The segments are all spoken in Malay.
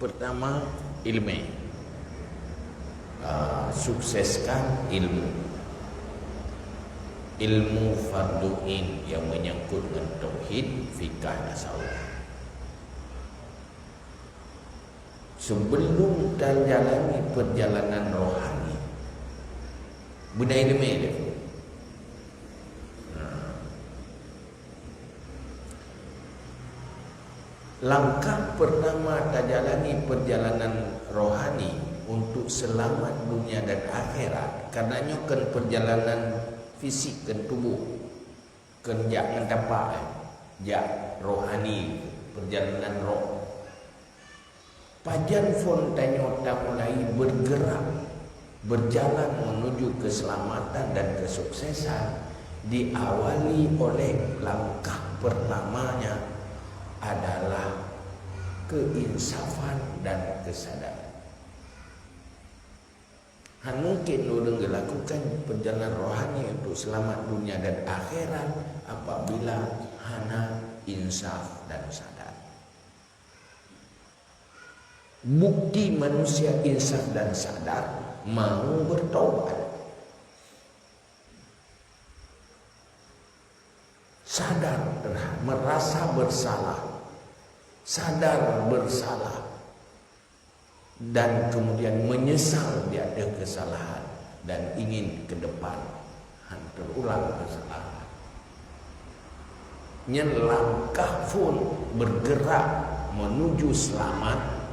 Pertama, ilmu. Sukseskan ilmu. Ilmu fardu'in yang menyangkut dengan tauhid, fikah, tasawuf. Sebelum jalani perjalanan rohani, benda ilmu dia. Langkah pertama jalani perjalanan rohani untuk selamat dunia dan akhirat, karenanya kan perjalanan fisik kan tubuh, kan jangan dapat jak rohani, perjalanan roh. Pajan fontanyo tak mulai bergerak, berjalan menuju keselamatan dan kesuksesan, diawali oleh langkah pertamanya adalah keinsafan dan kesadaran. Mungkin orang lakukan perjalanan rohani untuk selamat dunia dan akhirat apabila hana insaf dan sadar. Bukti manusia insaf dan sadar mau bertobat. Sadar, merasa bersalah, sadar bersalah, dan kemudian menyesal dia ada kesalahan dan ingin ke depan terulang kesalahan. Langkah pun bergerak menuju selamat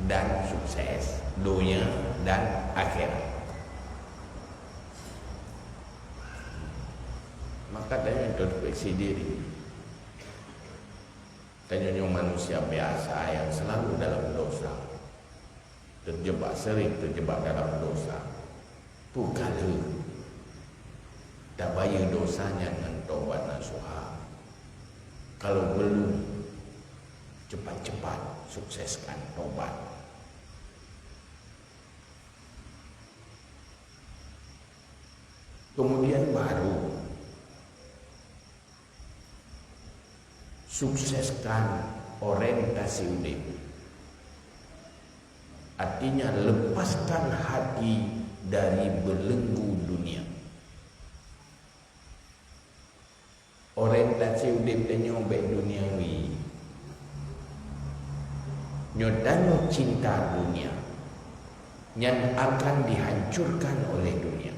dan sukses dunia dan akhirat. Maka tanya introspeksi diri. Tanya manusia biasa yang selalu dalam dosa, sering terjebak dalam dosa. Pukala tak bayar dosanya dengan taubat nasuha. Kalau belum, cepat-cepat sukseskan taubat. Kemudian baru sukseskan orientasi hidup. Artinya lepaskan hati dari belenggu dunia. Orientasi hidup dan nyobek duniawi. Nyodano cinta dunia yang akan dihancurkan oleh dunia.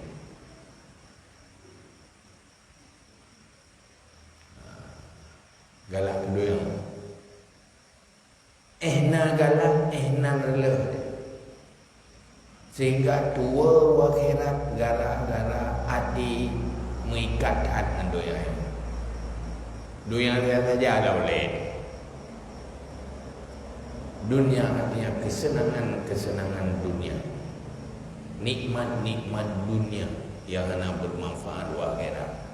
Galak kedua galak rela, sehingga tua akhirat gara-gara hati mengikat hati doya. Doya saja ada boleh. Dunia artinya kesenangan dunia, nikmat dunia yang hanya bermanfaat di akhirat.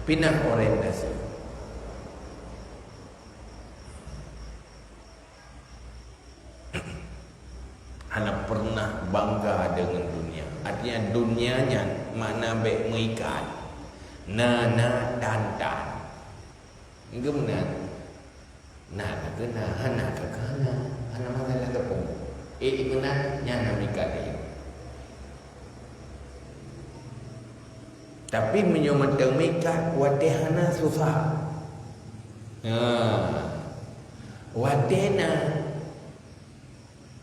Pindah orientasi. Hana pernah bangga dengan dunia. Artinya dunianya mana baik mengikat. Nana dan. Kemudian nak kena hana kekana. Hana masalah tepung. Kemudian nyana mengikat dia. Tapi menyomatang mikat wadehana susah. Wadena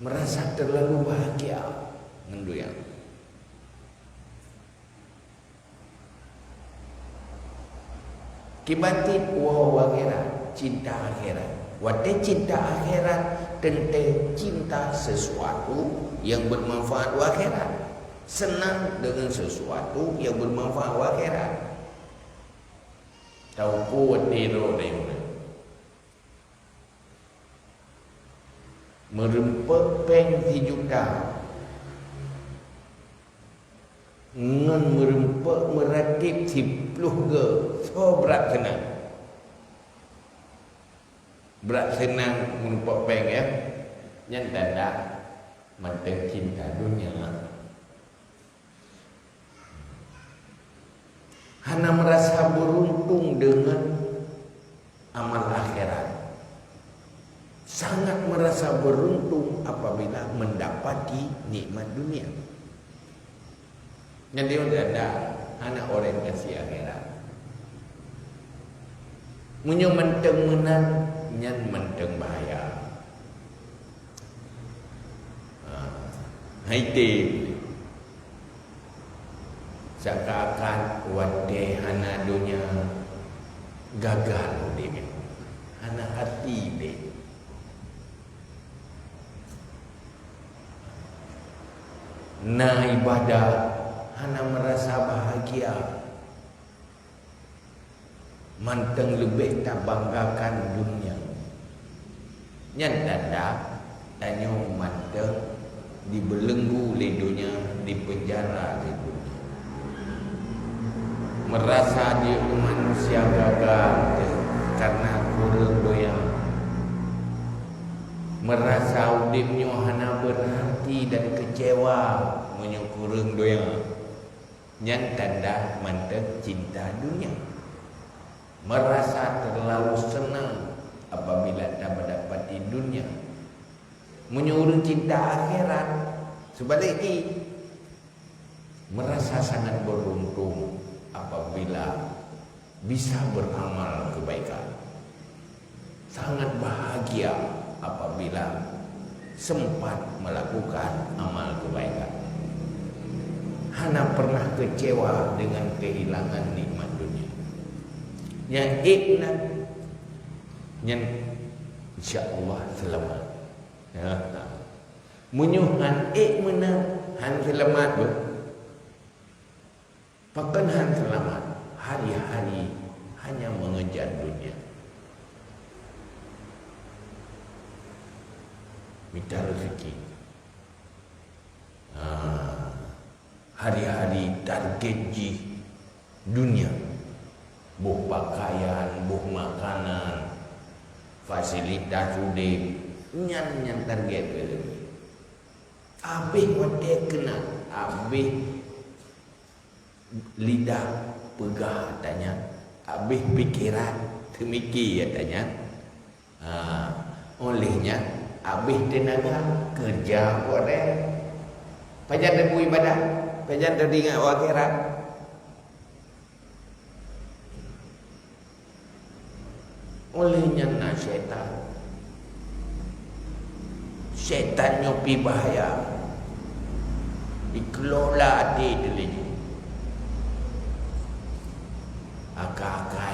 merasa terlalu bahagia ngenduyang. Kibatit akhirat, cinta akhirat. Wade cinta akhirat tentang cinta sesuatu yang bermanfaat di akhirat. Senang dengan sesuatu yang bermanfaat akhirat. Tahu kuat diro dia. Merempek peng 3 juta. Ngan merempek merakit 10 ke. So berat senang. Berat senang merempek peng ya. Yang tanda manteng cinta dunia. Hana merasa beruntung dengan sangat merasa beruntung apabila mendapati nikmat dunia. Jadi ada anak orang kasih akhirat. Munyo menteng menan nyan menteng bahaya. Haiti seakan wate hana dunia gagal dia. Hana hati dia. Nah ibadah hana merasa bahagia. Manteng lebih tak banggakan dunia. Nyan dada tanyo manteng dibelenggu le dunia, dipenjara le dunia. Merasa dia manusia gagal karena kurang doyan. Merasa udipnya hana berarti dan kecewa munyo kurang doyan. Nyan tanda manteng cinta dunia. Merasa terlalu senang apabila tak mendapati dunia. Menyuruh cinta akhirat. Sebaliknya merasa sangat beruntung apabila bisa beramal kebaikan. Sangat bahagia apabila sempat melakukan amal kebaikan. Hana pernah kecewa dengan kehilangan nikmat dunia. Yang ikna yang insya-Allah selamat. Ya. Munyuhan mana han selamat ber. Pakan han selamat hari-hari hanya mengejar dunia. Minta rezeki. Hari-hari target dunia. Buh pakaian, buh makanan, fasilitas udip, nyan target ke. Habis wate kena, habis lidah pegah tanya, habis pikiran temiki tanya. Olehnya habis tenaga kerja orang. Pajan debu ibadah, pajan teringat akhirat. Olehnya nak syaitan nyopi bahaya dikelola hati dia. Akak-akak